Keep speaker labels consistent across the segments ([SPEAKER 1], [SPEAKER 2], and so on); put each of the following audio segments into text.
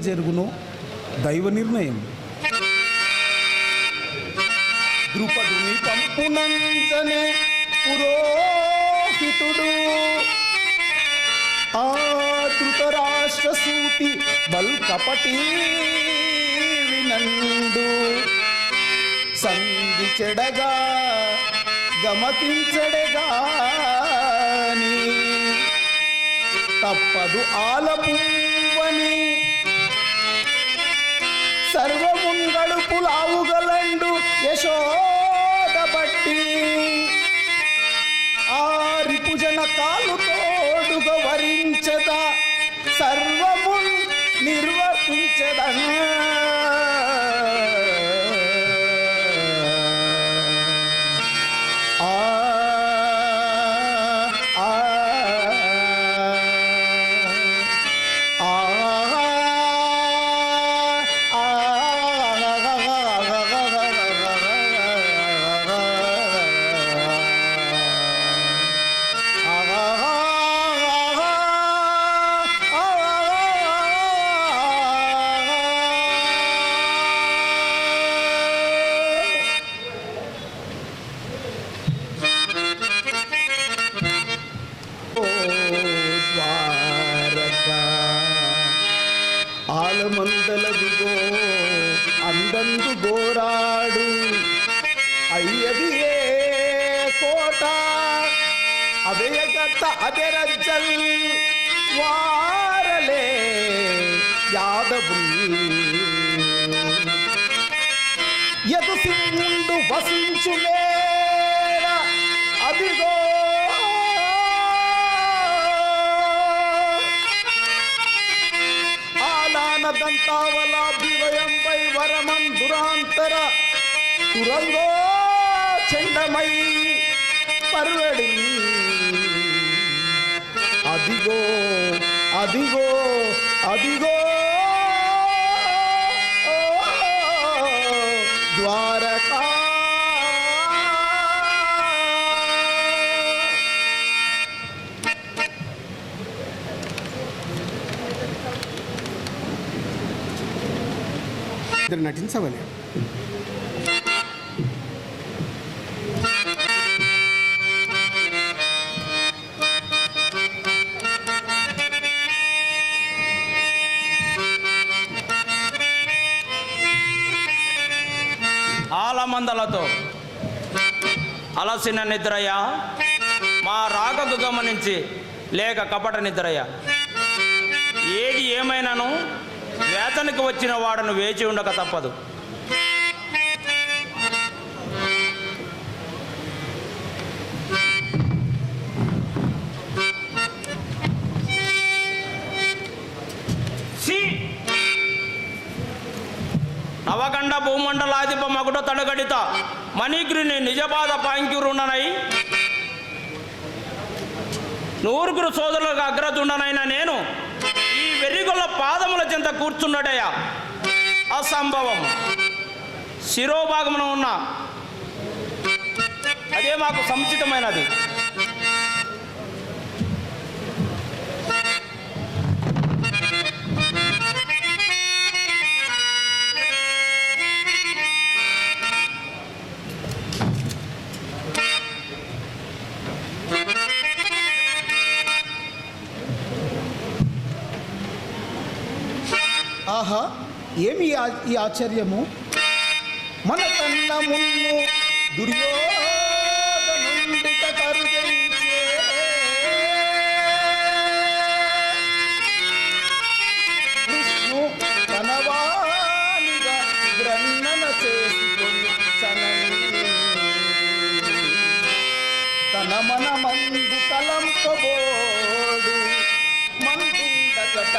[SPEAKER 1] జరుగును దైవ నిర్ణయం. ద్రుపదుని పంపునంచనే పురోహితుడు ఆ ధృతరాష్ట్ర సూతి బల్కపటి వినండు సంధి చెడగా గమతించడగాని తప్పదు ఆలపువ్వని సర్వముంగడుపులావుగలండు యశోదబట్టి ఆ రిపుజన కాలు తోడుగా వరించద సర్వము నిర్వర్తించద ఆలమందలదిగో అందందు గోరాడు అయ్యది ఏ కోట అవేగత అదెరజ్జల్ వారలే యాదవుల్ యదు సింధు వసించులేర అదిగో దంతావలాభివయంపై వరమం దురాంతర తురంగో చెండమై పర్వడి అదిగో అదిగో అదిగో ద్వారకా
[SPEAKER 2] నటించవలే.
[SPEAKER 3] ఆలమందలతో అలసిన నిద్రయ మా రాకకు గమనించి లేక కపట నిద్రయ ఏది ఏమైనాను వేతనికి వచ్చిన వాడను వేచి ఉండక తప్పదు. అఖండ భూమండలాధిప మగుట తడగడిత మణిగిరిని నిజపాద పాంక్యురుండనై నూరుగురు సోదరులకు అగ్రజుండనైన నేను ఈ వెర్రిగొల్ల పాదముల చెంత కూర్చున్నటయా అసంభవం. శిరోభాగమున ఉన్న అదే మాకు సముచితమైనది.
[SPEAKER 1] ఆహా, ఏమి ఈ ఆశ్చర్యము! మన కన్న మున్ను దుర్యోధనుండిట కరుగంచే విష్ణు తనవానిగా గ్రన్నన చేసుకొని చనని తన మన మందు తలంపబోడు మందుండకట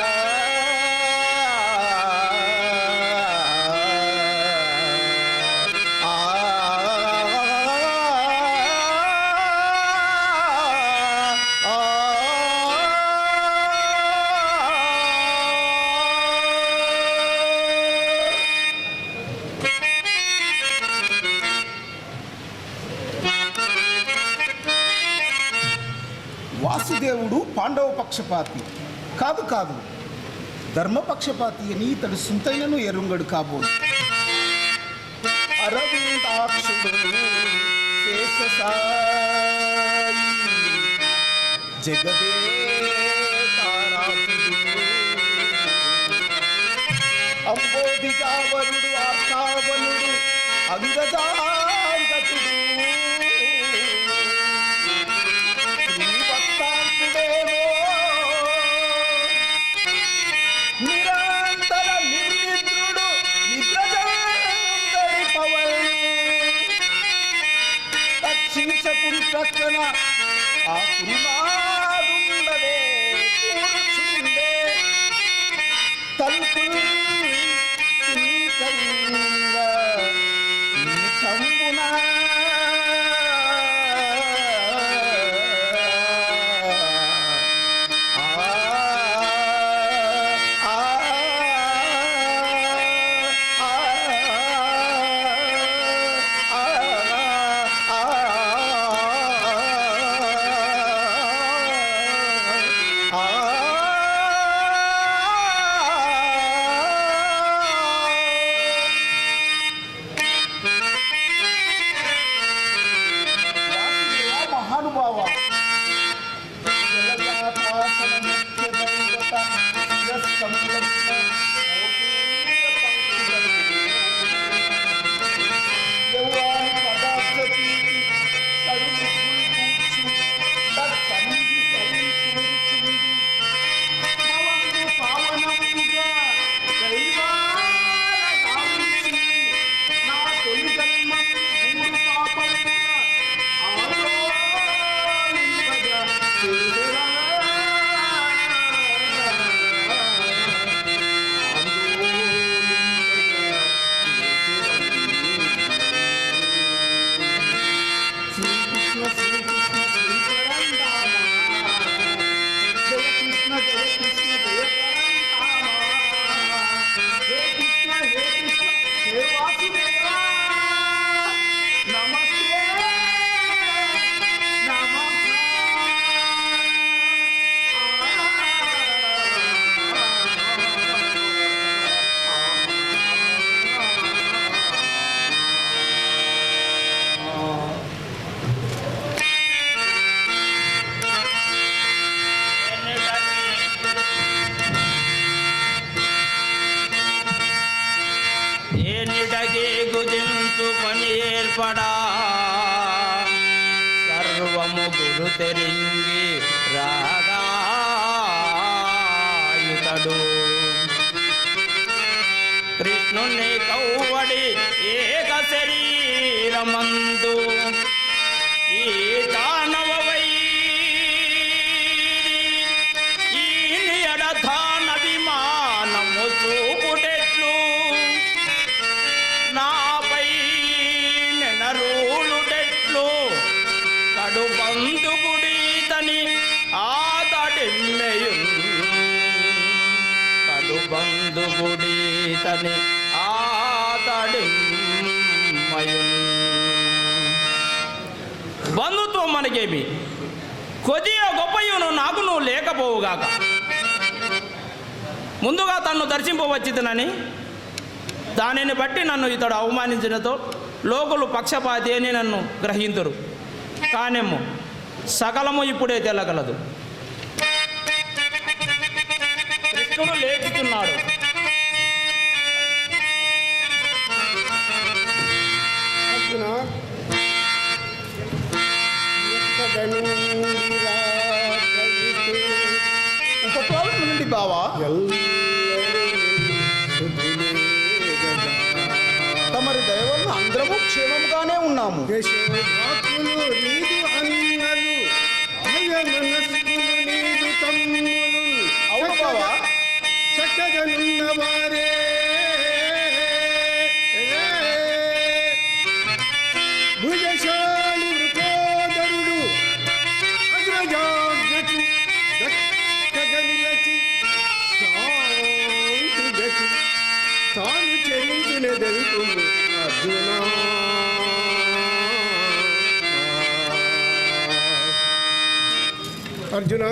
[SPEAKER 1] వాసుదేవుడు పాండవ పక్షపాతి కాదు కాదు, ధర్మపక్షపాతి అని ఇతడు సుంతైనను ఎరుంగడు కాబోలు. అరవిందాక్షుడు శేషసాయి జగదే తారాతుడు అంబోధిజావరుడు ఆర్తావనుడు అంగజాంగతుడు నిరంతర నిర్నిద్రుడు నిద్రజందరి పవన్ తక్షించకుడి ప్రక్కన ఆ కురునాదుండవే కూర్చుండే తలుపులు తంబునా మహానుభావ
[SPEAKER 3] ఏర్పడా సర్వము గురు తెరింగి రాగాయుతడు కృష్ణుని కౌవడి ఏక శరీరమందు ఈ దానవ ఈ ఎడథాన విమానము చూపుటెట్లు బంధుగుడి ఆతడి బంధుత్వం మనకేమి కొద్దిగా గొప్పయును నాకు నువ్వు లేకపోవుగాక. ముందుగా తన్ను దర్శింపవచ్చితనని దానిని బట్టి నన్ను ఇతడు అవమానించినతో లోకులు పక్షపాతి అని నన్ను గ్రహింతురు. కానేమో సకలము ఇప్పుడే తెల్లగలదు. కృష్ణుడు లేచుతున్నాడు.
[SPEAKER 1] ఉపపాలం నుండి బావా తమరి దయ వలన అందరము క్షేమంగానే ఉన్నాము. అవును బావా,
[SPEAKER 2] చక్కగనున్నవారే భుజశాలి వృకోదరుడు అగ్రజాగ్రతి దక్కగనిలచి శాంతిగతి తాను చెరించునెదరుతుంది అర్జునా. అర్జున,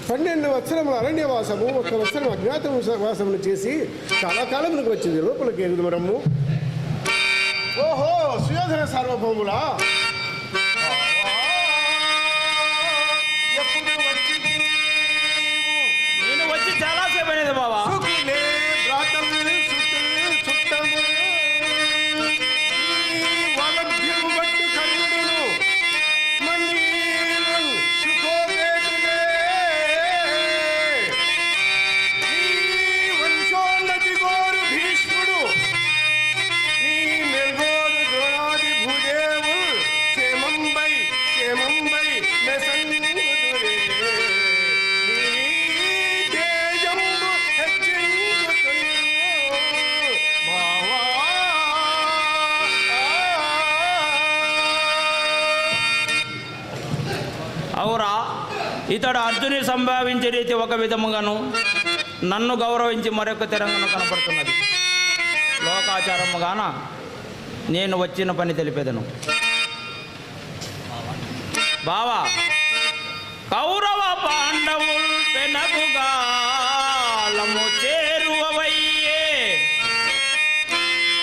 [SPEAKER 2] 12 వత్సరముల అరణ్యవాసము, 1 వత్సరం అజ్ఞాతవాసమును చేసి చాలా కాలమునికి వచ్చింది. లోపలికి ఎగుదమరము. ఓహో, సుయోధన సార్వభౌములా, ఎప్పుడు వచ్చి
[SPEAKER 3] నేను వచ్చి చాలాసేపు అనేది బావా.
[SPEAKER 2] చుట్టము వలభ్యము బట్టు కన్నుడును మన్నీలు సుఖోపేతులే వంశోన్నతి గోరు భీష్ముడు నీ మెల్గోరు ద్రోణాది భూదేవు క్షేమంబై మెసంగుదురే నీ తేజంబు హెచ్చించుతును బావా.
[SPEAKER 3] అవురా, ఇతడు అర్జుని సంభావించే రీతి ఒక విధముగాను నన్ను గౌరవించి మరొక తెరంగను కనపడుతున్నది. లోకాచారముగాన నేను వచ్చిన పని తెలిపేదను. బావా, కౌరవ పాండవుల్ పెనగుగాలము చేరువవయ్యే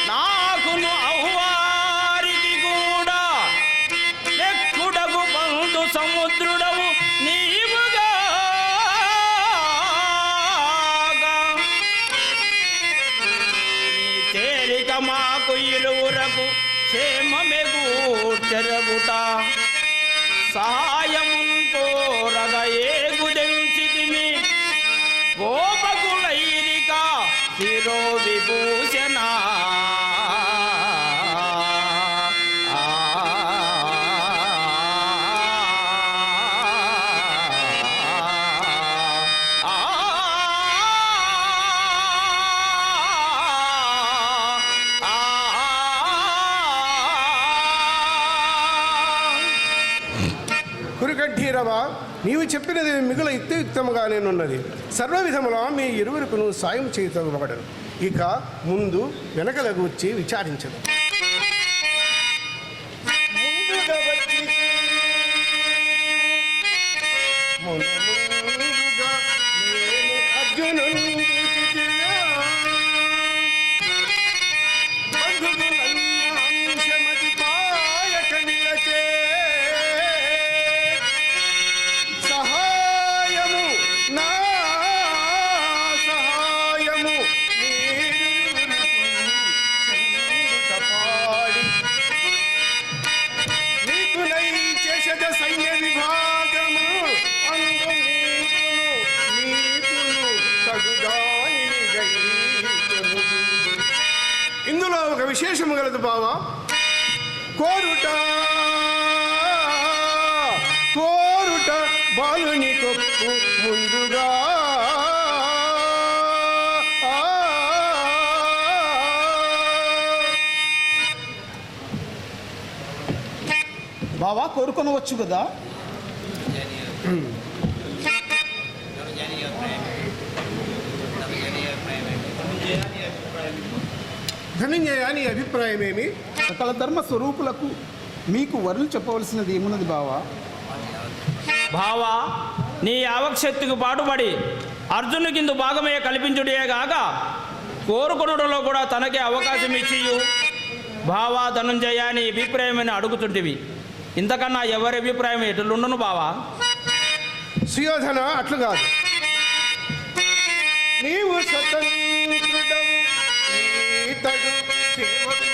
[SPEAKER 3] నాకును అహ్వారికి కూడా ఎక్కుడగు బంధు సముద్రుడవు నీవుగా నీ చేరిక మాకు ఇరువురకు క్షేమమెగూర్చెరగుట సహాయమున్ కోరగ ఏగుదెంచితిమి గోపకులైరిక శిరో విభూషణ.
[SPEAKER 2] కురుకంఠీరవా, నీవు చెప్పినది మిగుల యుక్తియుక్తముగా నేనున్నది. సర్వవిధములా మీ ఇరువురుకును సాయం చేయతగబడను. ఇక ముందు వెనకల గూర్చి విచారించదు. ముందుగా వచ్చి ముందుగా నేను అర్జునుని చూచితిగా. బంధువులన్న అంశమతి పాయక నిలచే సహాయము నా సహాయము పాడి నీకు నై చేసద సైన్య విభాగము అందు నీకును తగుదాని గైకొను. ఇందులో ఒక విశేషము గలదు బావా. కోరుట బాలుని కొప్పు ముందుగా
[SPEAKER 1] బావా కోరుకొనవచ్చు కదా.
[SPEAKER 2] ధనంజయ నీ అభిప్రాయమేమి?
[SPEAKER 1] సకల ధర్మ స్వరూపులకు మీకు వరులు చెప్పవలసినది ఏమున్నది బావా?
[SPEAKER 3] భావా, నీ యావశక్తికి పాటుపడి అర్జును కింద భాగమే కల్పించుడే గాక కోరుకొనుటలో కూడా తనకే అవకాశం ఇచ్చి భావా ధనంజయ నీ అభిప్రాయమని అడుగుతుంటివి. ఇంతకన్నా ఎవరి అభిప్రాయం ఎటులుండును బావా?
[SPEAKER 2] సుయోధన, అట్లు కాదు. నీవు స్వతంత్రుడవు, ఈతడు సేవకుడు.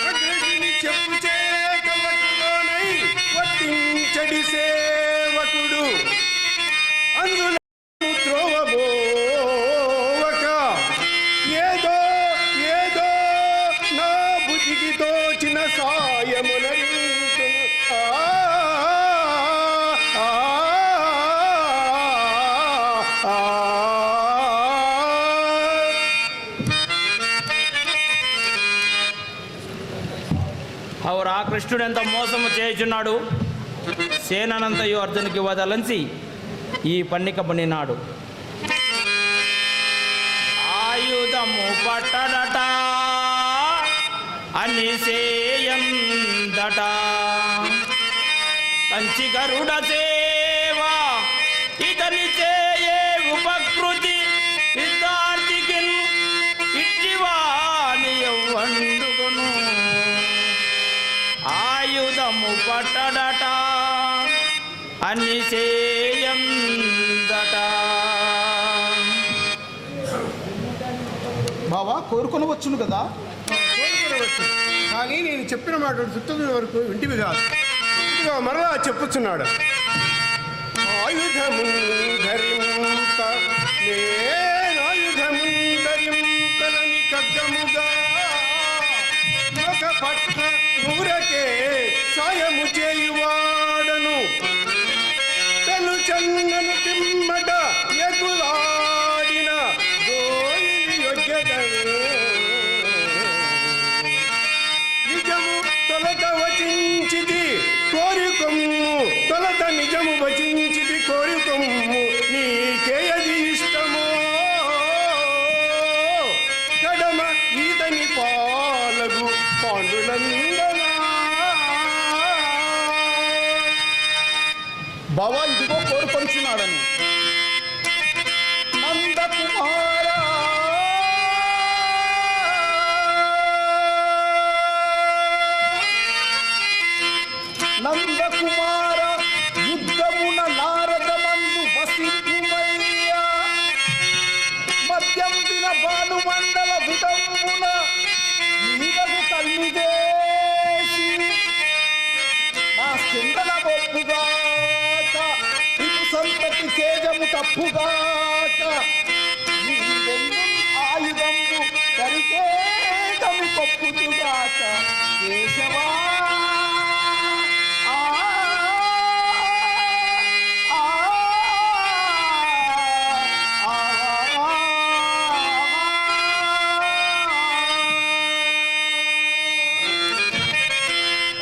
[SPEAKER 2] అగ్రజుని చెప్పు చేతలకులోనై వర్తించడి సేవకుడు. అందులో త్రోవబోవక ఏదో ఏదో నా బుద్ధికి తోచిన సాయమునరించును.
[SPEAKER 3] అవురా, కృష్ణుడు ఎంత మోసము చేయుచున్నాడు. సేనంతయు అర్జునికి వదలంచి ఈ పన్నిక పనినాడు. ఆయుధము పట్టడట అని సేయందట, కంచి గరుడ సేవా ఇతని చేయే ఉపకృతి విద్యార్థికి ఇట్టివాని వండుకొను. ఆయుధము పట్టడట అని చేయందట.
[SPEAKER 1] బావా, కోరుకొనవచ్చును కదా?
[SPEAKER 2] కోరుకోవచ్చు, కానీ నేను చెప్పిన మాట చుట్టూ వరకు వింటివి కాదు. ఇదిగో మరలా చెప్పుచున్నాడు. ఆయుధము ధరింప నేనాయుధము ధరింపలని ఖడ్గముగా ఒక పట్ల ఊరకే సాయము చేయువాడను. పెను చందను తిమ్మట ఎగులాడిన గోయిలి యొగ్గెదను. నిజము తొలత వచించిది కోరికొమ్ము, తొలత నిజము వచించిది కోరికొమ్ము. నీకేయది ఇష్టమో కడమ ఈతని పాలగు పాండునందనా.
[SPEAKER 1] బావా, ఇదిగో కోరుకొంచున్నాడను. నందకుమార నందకుమార యుద్ధమున నారదమందు వసింపుమయ్యా. మద్యం దిన భానుమండల విధమున నీడకు కల్లుదేసి నా చింతల ఒప్పుగాక ఇటు సంతతి తేజము తప్పుగాక నీవెన్ను ఆయుధము కరికేగమి కొప్పుదుగాక కేశవా.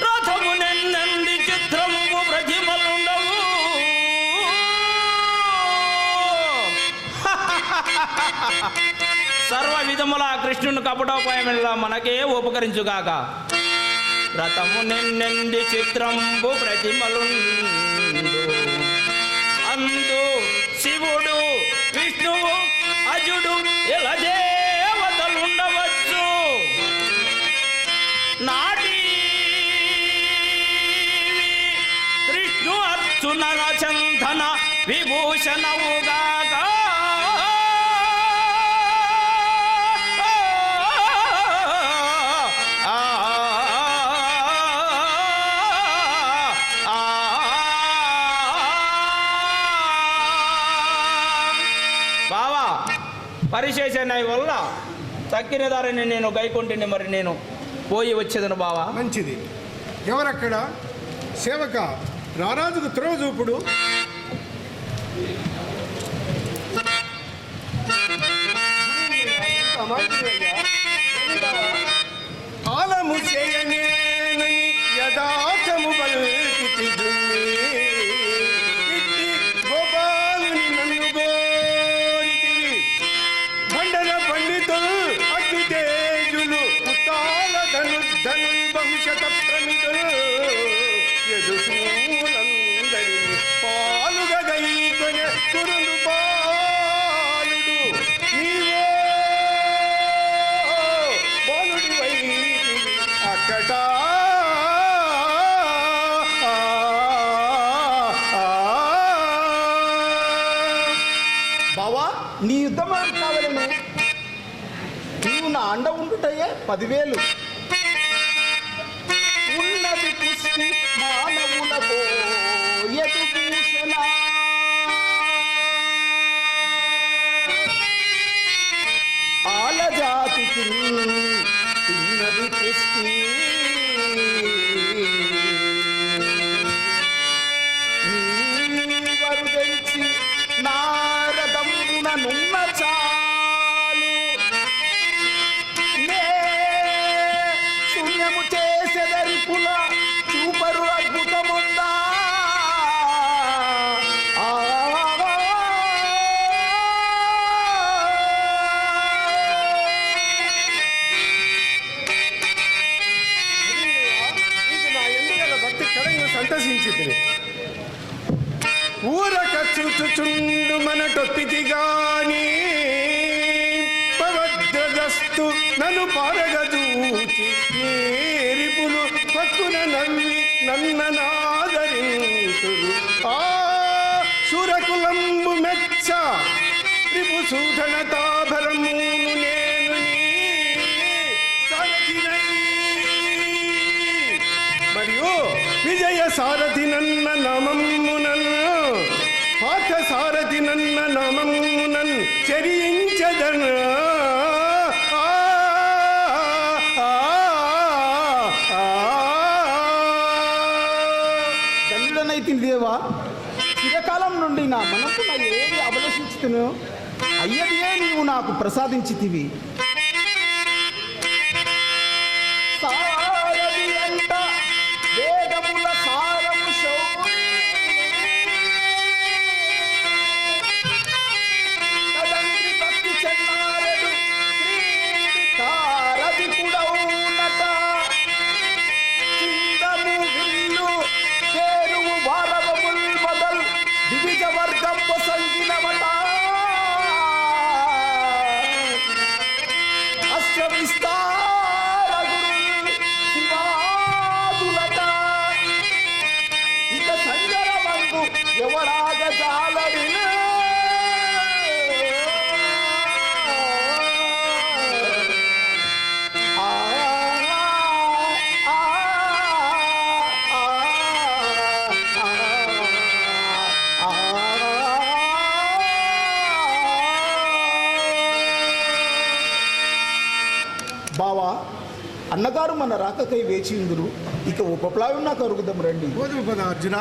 [SPEAKER 3] రథమునెన్నంది చిత్రము ప్రతిమలుండవు, సర్వ విధముల కృష్ణుని కపటోపాయములా మనకే ఉపకరించుగాక. రథమునెన్నంది చిత్రంబు ప్రతిమలుండు, అందు శివుడు విష్ణువు అజుడు ఇలా దేవతలుండవచ్చు. నాటి కృష్ణు అర్జున చందన విభూషణవుగాక. బావా, పరిశేషణ వల్ల తక్కిన దారిని నేను గైకొంటిని, మరి నేను పోయి వచ్చేదను బావా.
[SPEAKER 2] మంచిది. ఎవరక్కడ? సేవక, రారాజుకు త్రోవజూపుడు. ఆలము చేయనేనని యథార్థము బల్కితి దున్ని. ఇట్టి గోపాలుని నన్ను గోరితివి. భండన పండితులు కురులు బాలుడు నీవో బాలుడివై అక్కట
[SPEAKER 1] బావా నీ యుద్ధం కావాలను నీవు నా అండ ఉండుటయే 10,000 ఉన్నది పుష్టి మానవులకో ఎటు భూషణ ఆలజాతికి ఉన్నది పుష్టి నీవరు తెంచి నారదమ్మున నున్న చాలు నే శూన్యము చేసెదరిపుల చూపరు అద్భుతముందా
[SPEAKER 2] నా ఎందుగల భక్తి కడంగా సంతసించింది ఊరక చూచుచుండు మన టొప్పితి గాని పవద్రదస్తు నన్ను పారగదూచి ఏరిపులు పక్కున నవ్వి నన్ననాదరింతురు ఆ సురకులంబు మెచ్చ రిపుసూధన తాభరమును నేను నీ సారథినై మరియు విజయ సారథి నన్న నామమునన్ పాఠ సారథి నన్న నామమునన్ చరించదన
[SPEAKER 1] దండుడనైతి దేవా చిరకాలం నుండి నా మనసు నా ఏది అభిలషించుతును అయ్యదియే నీవు నాకు ప్రసాదించితివి సారథి అంట వేదముల సారము శౌరి తదండ్రి భక్తి చెన్నారెడు క్రీడి తారది కుడవునట చిందము విల్లు పేరువు వారవముల్ మొదల్ వివిధ వర్గంపు సంగినవట అష్ట విస్తార గురుల్ శివాదులట ఇక సంజర మందు ఎవరాగ జాలడిన బావా అన్నగారు మన రాకకై వేచి ఉందురు ఇక ఉపప్లావం నాకు అరుగుదాం రండి
[SPEAKER 2] గోధుమ పద అర్జున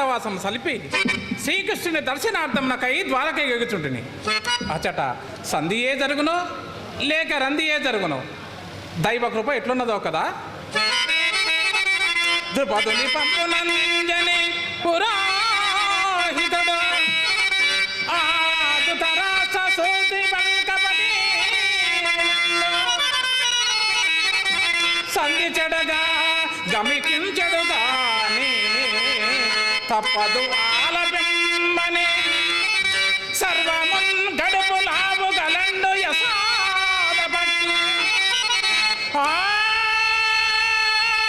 [SPEAKER 4] వాసం సలిపి శ్రీకృష్ణుని దర్శనార్థం నాకై ద్వారకై ఎగుచుంటుని అచట సంధియే జరుగును లేక రందియే జరుగును దైవ కృప ఎట్లున్నదో కదా ద్రుపదుని పంపునంజని పురోహితుడు ఆదుతరాస సూతి బంకపతి సంధి చెడగా గమికించెడుగాని తప్పదు ఆలబెంబని సర్వమున్ గడుపు లావు గలండు యసాదపట్టి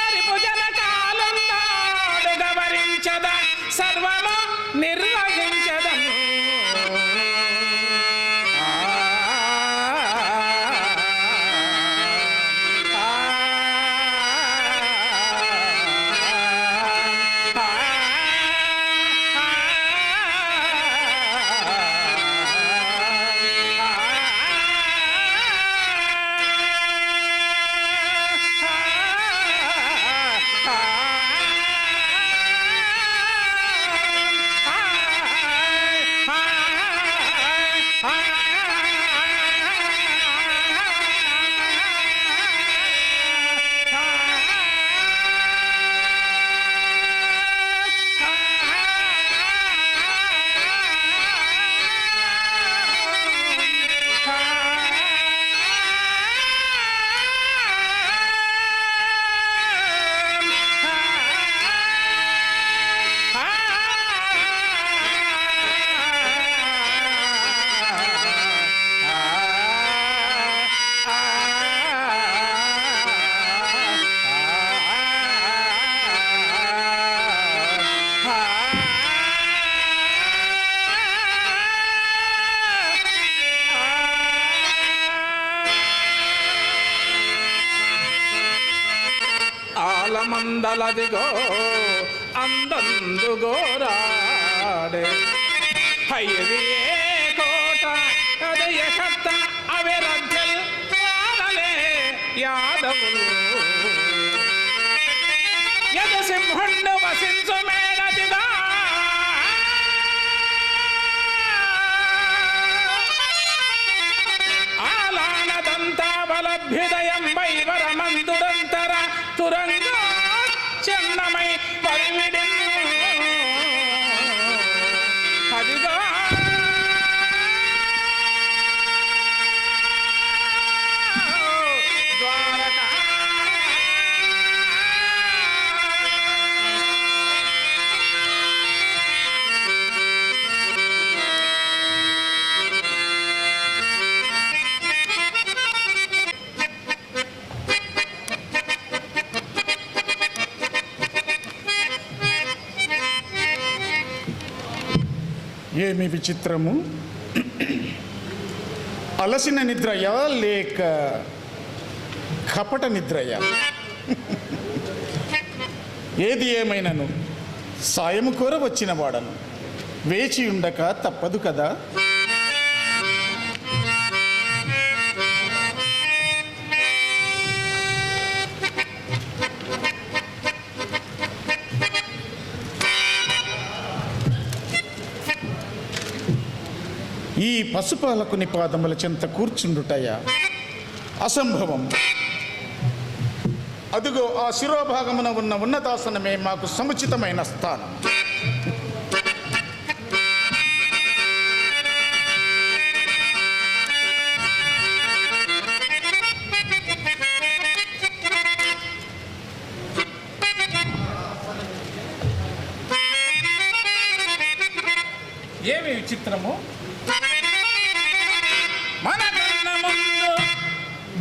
[SPEAKER 4] ఆరిపుజన కాలున్నాడు గవరించద సర్వము నిర్వహించదను అందలదిగో అందందుగోరాడే అయ్యది ఏ కోట అదయ కర్త అవే రజ్జల్ వారలే యాదవులు యద సింహండు వసించు మేడదిగా ఆలానదంతావలభ్యుదయం వైవరమందుడంతర తురంగా చెన్నమై పరివిడి అదిగా ద్వారకా
[SPEAKER 1] ఏమి విచిత్రము, అలసిన నిద్రయా లేక కపట నిద్రయా? ఏది ఏమైనను సాయము కోర వచ్చిన వాడను, వేచి ఉండక తప్పదు కదా. ఈ పశుపాలకుని పాదముల చెంత కూర్చుండుటయా అసంభవం. అదుగో ఆ శిరోభాగమున ఉన్న ఉన్నతాసనమే మాకు సముచితమైన స్థానం.
[SPEAKER 4] ఏమి విచిత్రము, మన కన్న ముందు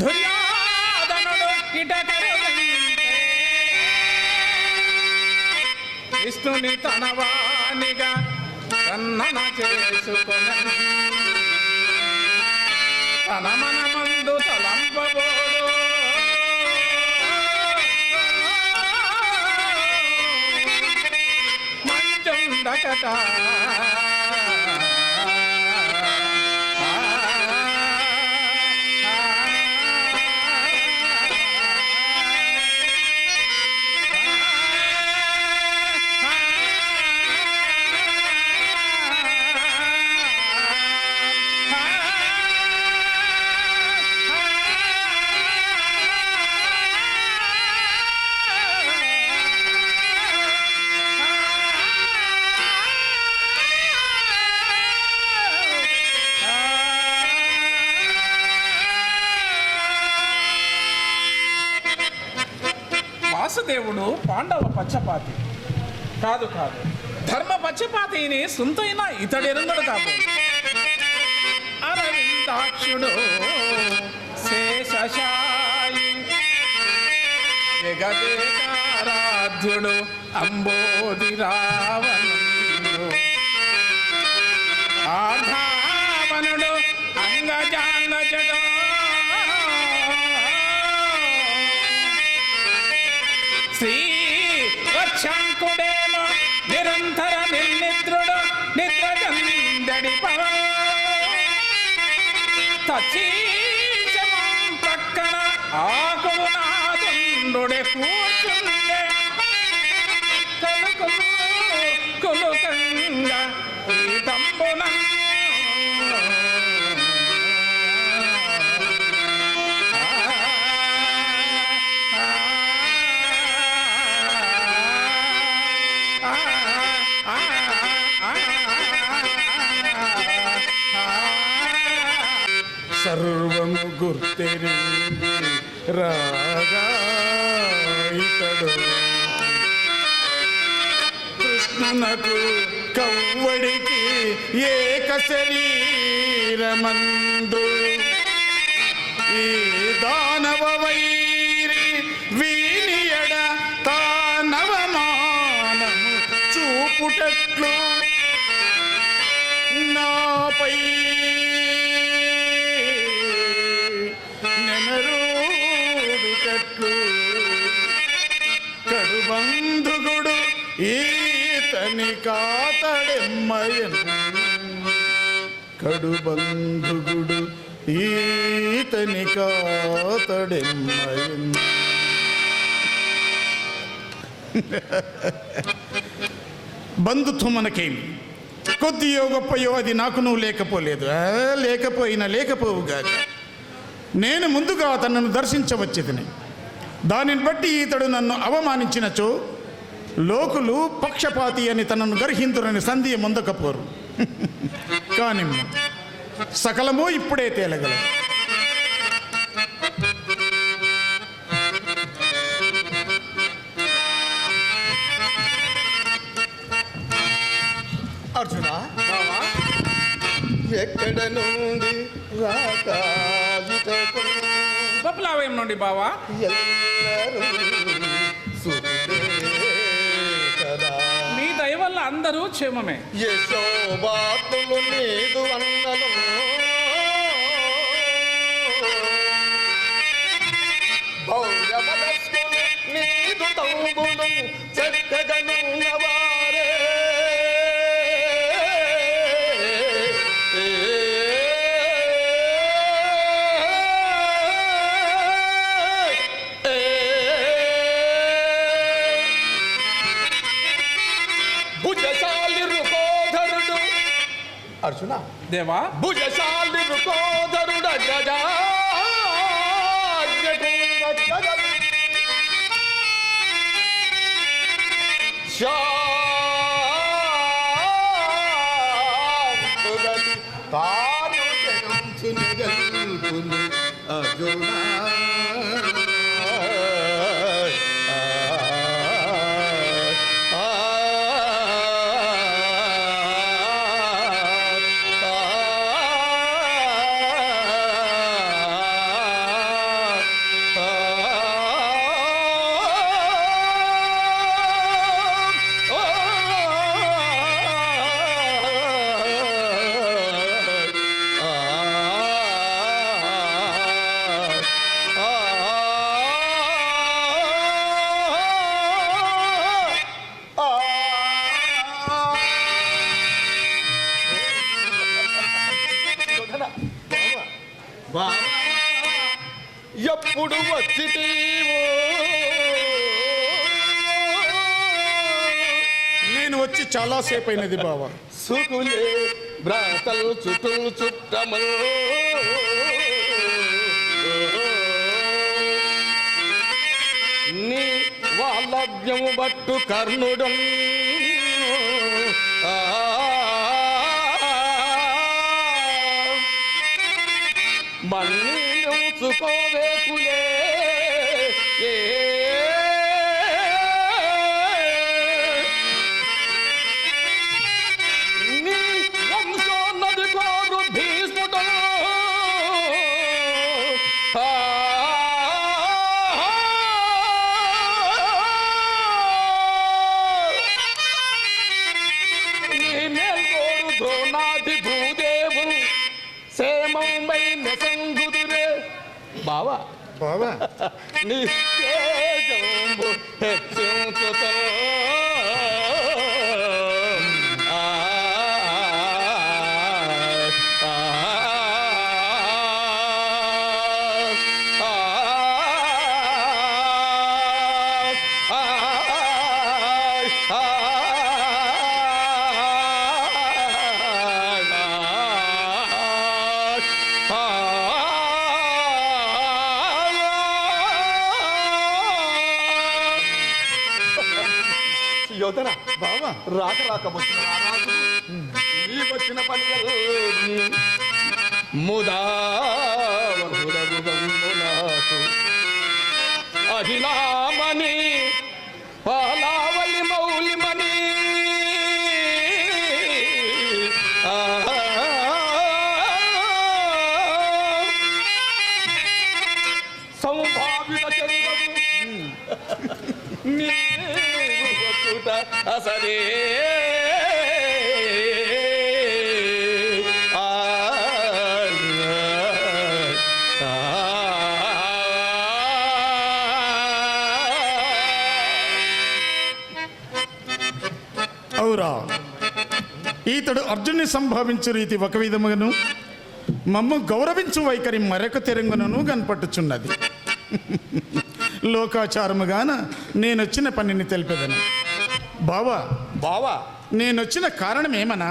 [SPEAKER 4] దుర్యోధనుడు ఇటకరుగంటే విష్ణుని తనవానిగా కన్నన చేసుకొన తన మన ముందు తలంపబోడు మంచుండకట వాసుదేవుడు పాండవ పక్షపాతి కాదు, ధర్మ పక్షపాతిని సొంతైన ఇతడెరుంగడు కాబోలు. అరవిందాక్షుడు శేషశాయి జగదేకారాధ్యుడు అంబోధి రావణుడు ఆధావనుడు అంగజాంగజడు శ్రీ వక్షాంకుడేమో నిరంతర నిర్నిద్రుడు నిద్రజందడి పవన్ తచ్చీచమం ప్రక్కన ఆకువు నాదుండుడే కూర్చుండే కలుకులు కులుకంగా పీతంబున
[SPEAKER 1] సర్వము గుర్తెరింగి రాగా ఇతడు కృష్ణునకు కవ్వడికి ఏక శరీరమందు ఈ దానవ వైరి వీనియడ తానవమానము చూపుటట్లు నాపై నెనరూడుటట్లు కడుబ
[SPEAKER 5] బంధుగుడు ఈతని కాతడెమ్మయన్ కడు బంధుగుడు ఈతని కాతడెమ్మయన్. బంధుత్వం మనకేమి, కొద్దియో గొప్పయో అది నాకు నువ్వు లేకపోలేదు. లేకపోయినా లేకపోవుగాక నేను ముందుగా తనను దర్శించవచ్చేదని. దానిని బట్టి ఇతడు నన్ను అవమానించినచో లోకులు పక్షపాతి అని తనను గర్హింతురని సంధియ ముందకపోరు. కానీ సకలమో ఇప్పుడే తేలగలదు.
[SPEAKER 2] అర్జున, ఎక్కడ నుండి రాకాలికకు
[SPEAKER 4] ఉపప్లావయం నుండి బావా.
[SPEAKER 2] ఎల్లరూ సుఖులే కదా.
[SPEAKER 4] మీ దయ వల్ల అందరూ క్షేమమే.
[SPEAKER 2] యశోబాతులు నీదు అన్నలు భౌరవదస్సులు నీదు తౌబులు చక్కగనున్నవారే. అర్జున,
[SPEAKER 4] దేవా,
[SPEAKER 2] భుజశాలి రుకోదరుడ తాను చెంచుని అర్జున. ఎప్పుడు వచ్చిటీవో?
[SPEAKER 5] నేను వచ్చి చాలాసేపు అయినది బావా.
[SPEAKER 2] సుకులే బ్రాతలు చుట్టూ చుట్టమల్ నీ వాళ్ళభ్యము బట్టు కర్ణుడు మన్నించుకోవేకులే. నీ వంశోన్నది కోరు భీష్ముడు నీ మేల్కోరు ద్రోణాది భూదేవు సేమైన సంగుదురే. బావా
[SPEAKER 5] బావా,
[SPEAKER 2] నీ తేజంబు హెచ్చించుతో యోధన బావా, రాక వచ్చిన రారాజు ఈ వచ్చిన పని ముదావహురగుగంబునాకు అహిలామణి పాలావళి మౌలిమణి సంభావిత చంద్రము అసరే
[SPEAKER 5] అవురా, ఈతడు అర్జున్ని సంభావించు రీతి ఒక విధముగాను, మమ్ము గౌరవించు వైఖరి మరొక తెరంగునను కనపట్టుచున్నది. లోకాచారముగాన నేనొచ్చిన పనిని తెలిపేదను. బావా
[SPEAKER 2] బావా,
[SPEAKER 5] నేనొచ్చిన కారణం ఏమనా,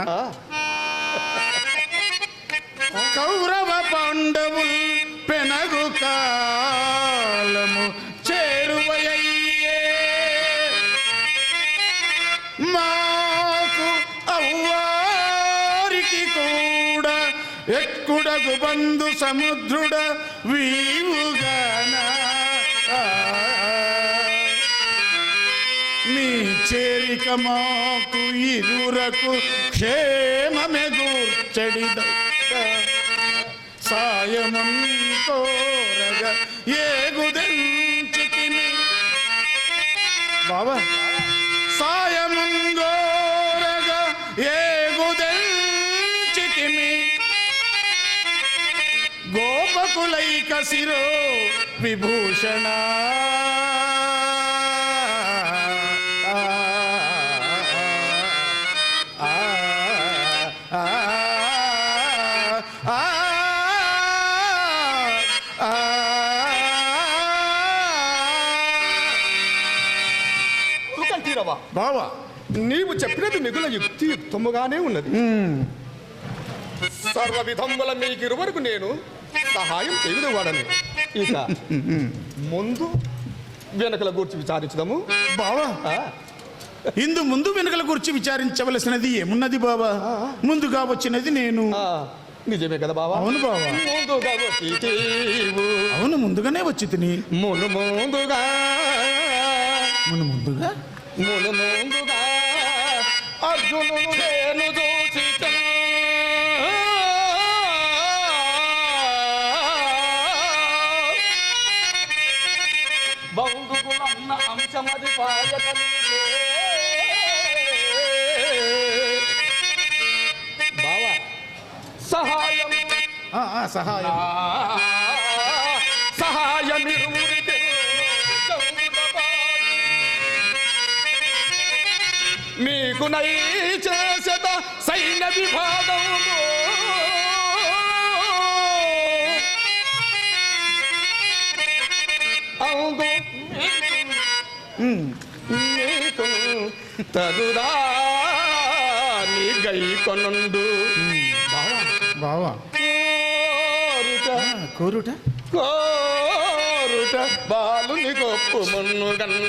[SPEAKER 5] కౌరవ పాండవుల్ పెనగు కాలము చేరువయ్యే, మాకు అవ్వారికి కూడా ఎక్కుడగు బంధు సముద్రుడ వీవుగాన, మీ చేరిక మాకు ఇరురకు క్షేమమే గూర్చడిద, సాయమం కోరగ ఏగుదెంచితిని. బాబా, సాయమం కోరగ ఏగుదెంచితిమి, గోపకులైక శిరో విభూషణ.
[SPEAKER 2] బావా, నీవు చెప్పినది మిగుల యుక్తియుక్తముగానే ఉన్నది. సర్వ విధముల మీకిరు వరకు నేను సహాయం చేయవాడని. ఇక ముందు వెనకల గూర్చి విచారించదము.
[SPEAKER 5] బావా, ఇందు ముందు వెనుకల గురించి విచారించవలసినది ఏమున్నది బావా? ముందుగా వచ్చినది నేను.
[SPEAKER 2] నిజమే కదా బావా?
[SPEAKER 5] అవును బావా.
[SPEAKER 2] ముందుగా వచ్చితివు.
[SPEAKER 5] అవును, ముందుగానే వచ్చి తిని.
[SPEAKER 2] ముందుగా
[SPEAKER 5] ముందుగా
[SPEAKER 2] అర్జునుడు నేను చూసి బంధుకులన్న అంశమది పాయకనికే. బావా, సహాయం సహాయమిరువురికి మీకు నై చేసేత సైన్య విభాగము అందు మీకు తదుదా నీ గై కొనుండు.
[SPEAKER 5] బావా, కోరుట
[SPEAKER 2] బాలుని గొప్పు మున్నుగన్.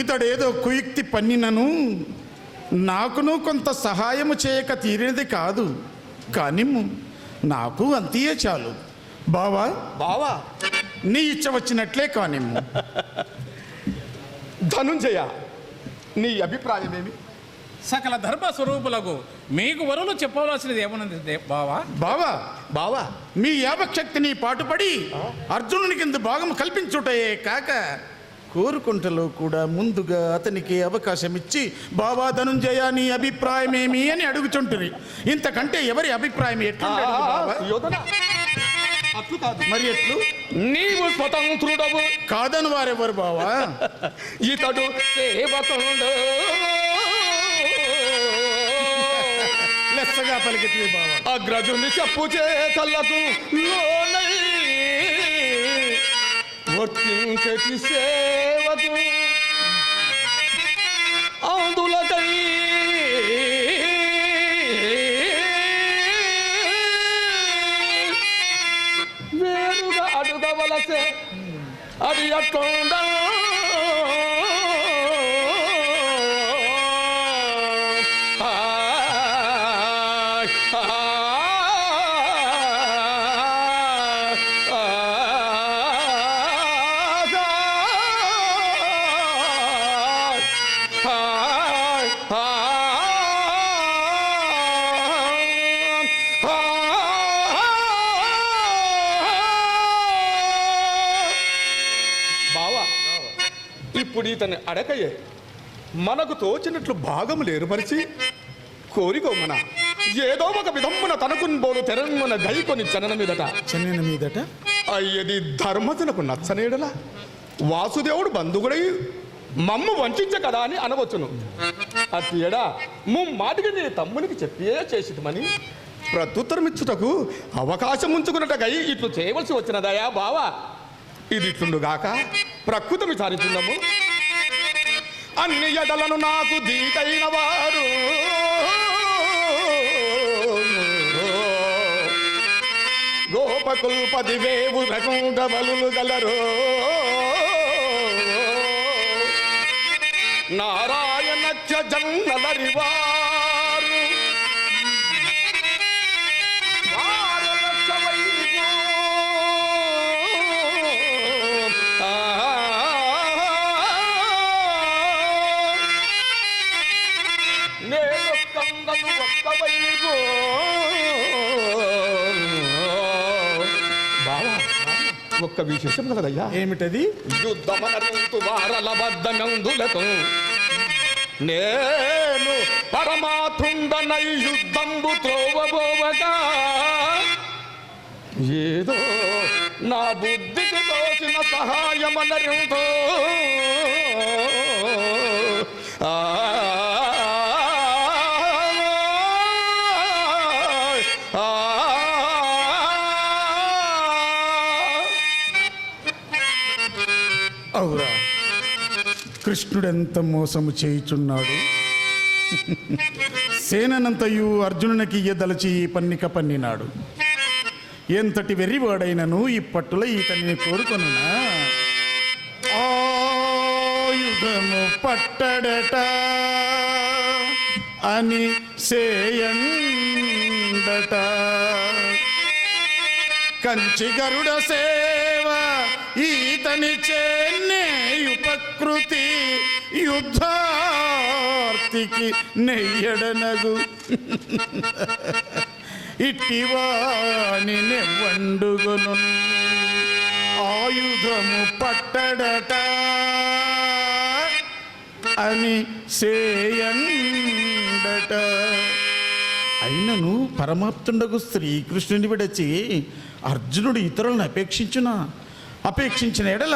[SPEAKER 5] ఇతడేదో కుయుక్తి పన్నినను నాకును కొంత సహాయము చేయక తీరినది కాదు, కానీ నాకు అంతే చాలు. బావా, నీ ఇచ్చ వచ్చినట్లే కానిమ్ము.
[SPEAKER 2] ధనుంజయ, నీ అభిప్రాయమేమి?
[SPEAKER 4] సకల ధర్మ స్వరూపులకు మీకు వరులు చెప్పవలసినది ఏమన్నది
[SPEAKER 5] బావా, మీ యావశక్తిని పాటుపడి అర్జునుని కింద భాగం కల్పించుటయే కాక కోరుకుంటలో కూడా ముందుగా అతనికి అవకాశం ఇచ్చి, బావా ధనుంజయ నీ అభిప్రాయం ఏమి అని అడుగుచుంటుంది. ఇంతకంటే ఎవరి అభిప్రాయం ఎట్లా?
[SPEAKER 2] అట్లు కాదు.
[SPEAKER 5] మరి ఎట్లు?
[SPEAKER 2] నీవు స్వతంత్రుడవు
[SPEAKER 5] కాదని వారెవరు బావా?
[SPEAKER 2] ఇతడు సేవకుడు.
[SPEAKER 5] లెస్సగా పలికితే బావా.
[SPEAKER 2] అగ్రజుని చెప్పు చేతలకు లోనై వర్తించటి సేవకు అందులకై వేరుగా అడుగవలసే. అది అట్లుండా ఇప్పుడు ఇతన్ని అడకయ్యే మనకు తోచినట్లు భాగములు ఏర్పరిచి
[SPEAKER 6] కోరికోమన ఏదో ఒక విధమున తనకున్ బోలు తెరమున గైకొని జనన మీదట
[SPEAKER 5] చెన్నెన మీదట
[SPEAKER 6] అయ్యది ధర్మజనకు నచ్చనేడల వాసుదేవుడు బంధువుడై మమ్ము వంచ కదా అని అనవచ్చును. అట్లా మాటికి నీ తమ్మునికి చెప్పే చేసిమని ప్రత్యుత్తరమిచ్చుటకు అవకాశం ఉంచుకున్నటకై ఇట్లు చేయవలసి వచ్చినదయా బావా. ఇది ఇట్లుండుగాక ప్రకృతి విచారించున్నాము. అన్ని ఎడలను నాకు దీటైన వారు గోపకుల్ 10,000 రకుండ బలులు గలరు. నారాయణ జన్నలరివారు నేను కందలు ఒక్కవైపు. బావా ఒక్క విశేషం కదయ్యా.
[SPEAKER 5] ఏమిటది?
[SPEAKER 6] యుద్ధమనరింతు వారల బద్దనందులతో నేను పరమాత్ముండనై యుద్ధంబు త్రోవబోవగా ఏదో నా బుద్ధికి తోచిన సహాయమనరింతో
[SPEAKER 5] అవురా, కృష్ణుడెంత మోసము చేయుచున్నాడు. సేనంతయు అర్జునునికి ఇయ్యదలచి పన్నిక పన్నినాడు. ఎంతటి వెర్రివాడైనను ఈ పట్టుల ఈతని కోరుకొనునా. ఆయుధము పట్టడట అని సేయండట. కంచి గరుడ సేవ ఈతని చేనేయు ప్రకృతి యుద్ధార్తికి నెయ్యడనగు. ఇట్టివాని నెవ్వండుగును ఆయుధము పట్టడట అని సేయండట. అయినను పరమాప్తుండగు శ్రీకృష్ణుని విడచి అర్జునుడు ఇతరులను అపేక్షించిన ఎడల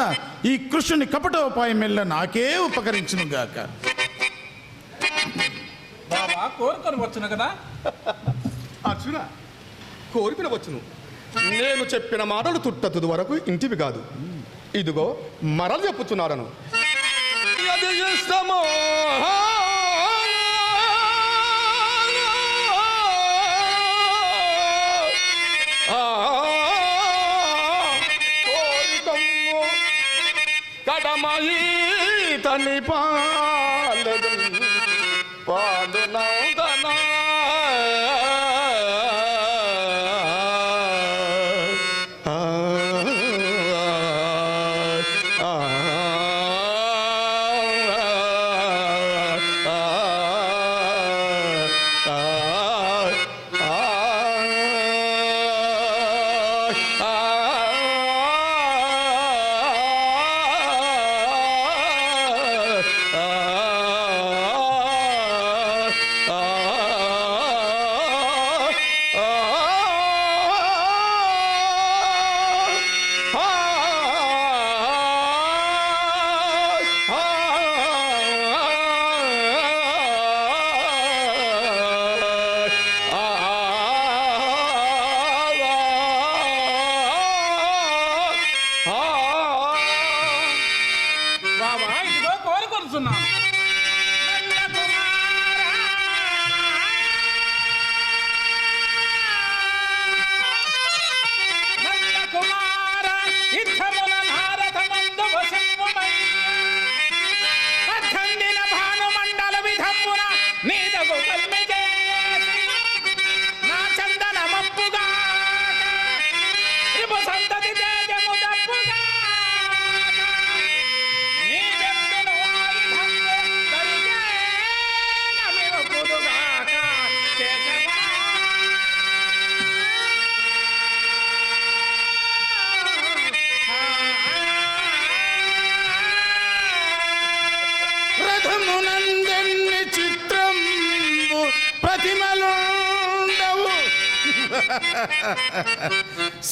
[SPEAKER 5] ఈ కృష్ణుని కపటోపాయం మెల్ల నాకే ఉపకరించును గాక.
[SPEAKER 4] బాబా కోరుకొని వచ్చును కదా.
[SPEAKER 6] అర్జున కోరిపిన వచ్చును. నేను చెప్పిన మాటలు తుట్టతుది వరకు ఇంటివి కాదు. ఇదిగో మరలు చెప్పుచున్నాడను. అది ఇష్టమో కడమయి తని పాలదు పాలు నౌదనా ఆ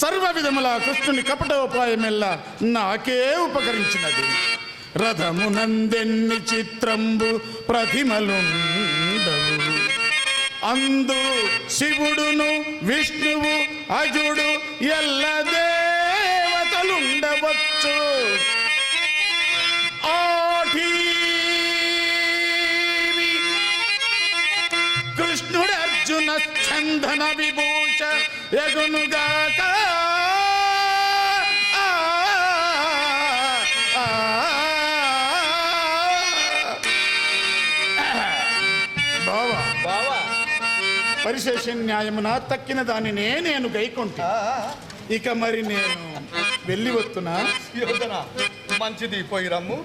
[SPEAKER 5] సర్వ విధముల కృష్ణుని కపటోపాయమెల్ల నాకే ఉపకరించినది. రథమునందెన్ని చిత్రంబు ప్రతిమలుండవు, అందు శివుడును విష్ణువు అజుడు ఎల్ల దేవతలుండవచ్చు. కృష్ణుడు అర్జున స్కందన విభూష ఎగునుగాక.
[SPEAKER 3] బావా
[SPEAKER 5] పరిశేష న్యాయమున తక్కిన దానినే నేను గైకొంటా. ఇక మరి నేను వెళ్ళి వస్తున్నా.
[SPEAKER 6] సుయోధన మంచిది, పోయి రమ్ము.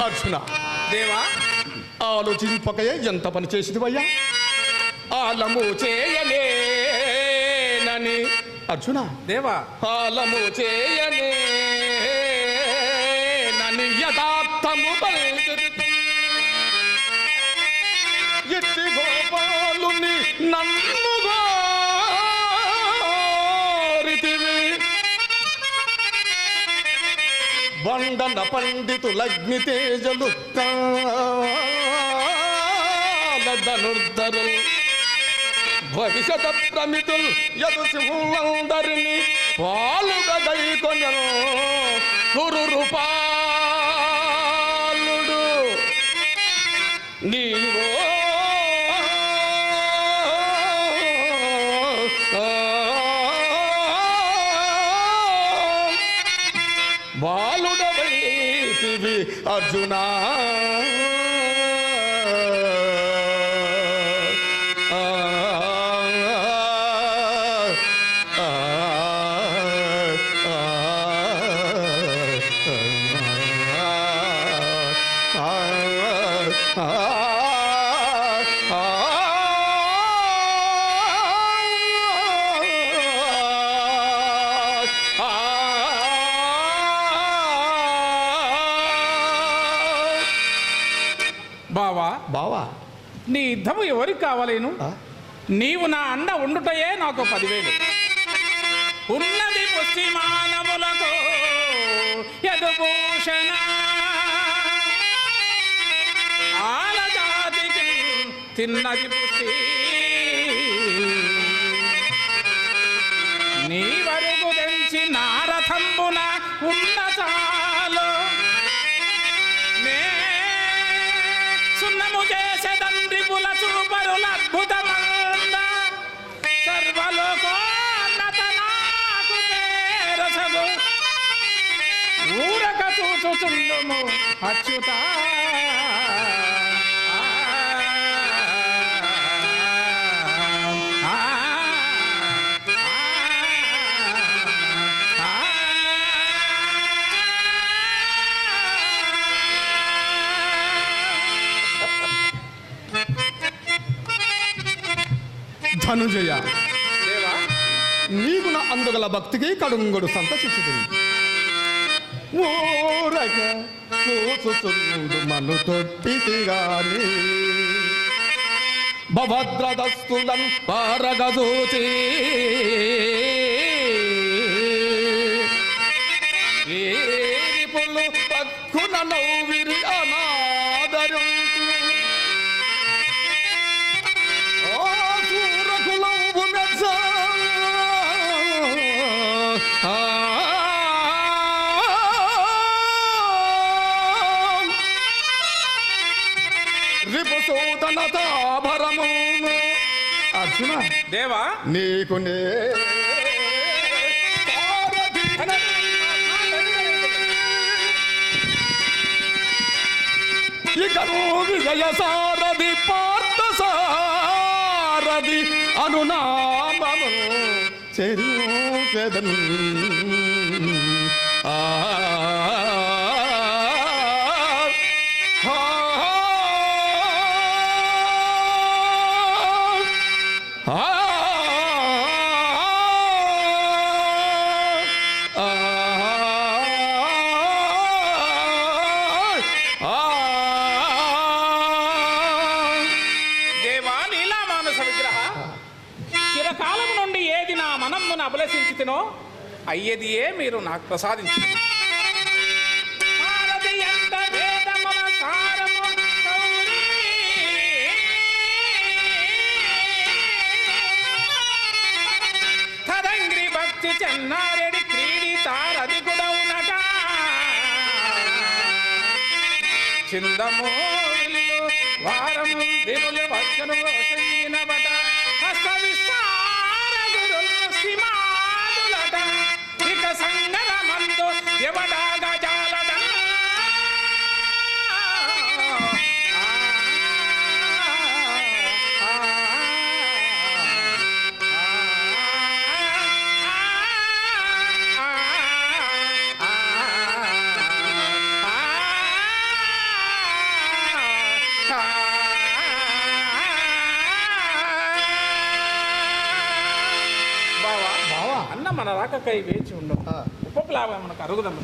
[SPEAKER 6] అర్జున,
[SPEAKER 4] దేవా
[SPEAKER 6] ఆలోచింపకయే ఎంత పని చేసిదివయ్యా. ఆలము చేయలేనని అర్జున,
[SPEAKER 4] దేవా
[SPEAKER 6] ఆలము చేయలేనని యథార్థము పలుకుతూ ఎట్టి గోపాలుని నన్నుగోరితివి. బండన పండితులగ్ని తేజలు ధనుర్ధరులు భవిష్యత ప్రమితులు యదు సింహందరిని పాలుగా దైకొనెను కురు రూపాలుడు. నీవో బాలుడవైతివి అర్జునా.
[SPEAKER 4] బావా
[SPEAKER 6] బావా,
[SPEAKER 4] నీ యుద్ధము ఎవరికి కావాలేను? నీవు నా అండ ఉండుటయే నాకు 10,000. ఉన్నది పుష్టిమానములతో యదుభూషణ, ఆలజాతికి తిన్నది పుష్టి. నీ వరకు తెంచి నారథంబున ఉన్న చాలు. సున్నము చేసే తండ్రి పుల చూపరుల అద్భుతమంద సర్వలోకోన్నత నాకు పేరసగు. ఊరక చూచుచుండుము అచ్యుత.
[SPEAKER 6] ధనుజయ,
[SPEAKER 4] దేవా
[SPEAKER 6] నీకు నా అందుగల భక్తికి కడుంగడు సంతసించుతుంది. ఊరగ చూచుచుండు మను తొట్టితి గాని భద్రదస్తులం పారగదూచి ఏరిపులు పక్కున నవ్విరి అనాదరు. అర్జున,
[SPEAKER 4] దేవా
[SPEAKER 6] నీకు నే ఇకను విజయ సారథి పార్థ సారథి అనునామము చెరుచెదన్.
[SPEAKER 4] చిరకాలం నుండి ఏది నా మనమ్మును అభిలషించి తినో అయ్యేదియే మీరు నాకు ప్రసాదించి తరంగ్రి భక్తి చెన్నారెడి క్రీడి తారది గుడవునట చిందము విల్లు వారము దినులు వచ్చను సంగినబట హస్త విస్తార గురులు శ్రీమాదులట ఇక సంగర మందు ఎవడా గజాలట అన్న మన రాకకై వేచి ఉండవు ఉపప్లావం మనకు అరుగుదాం.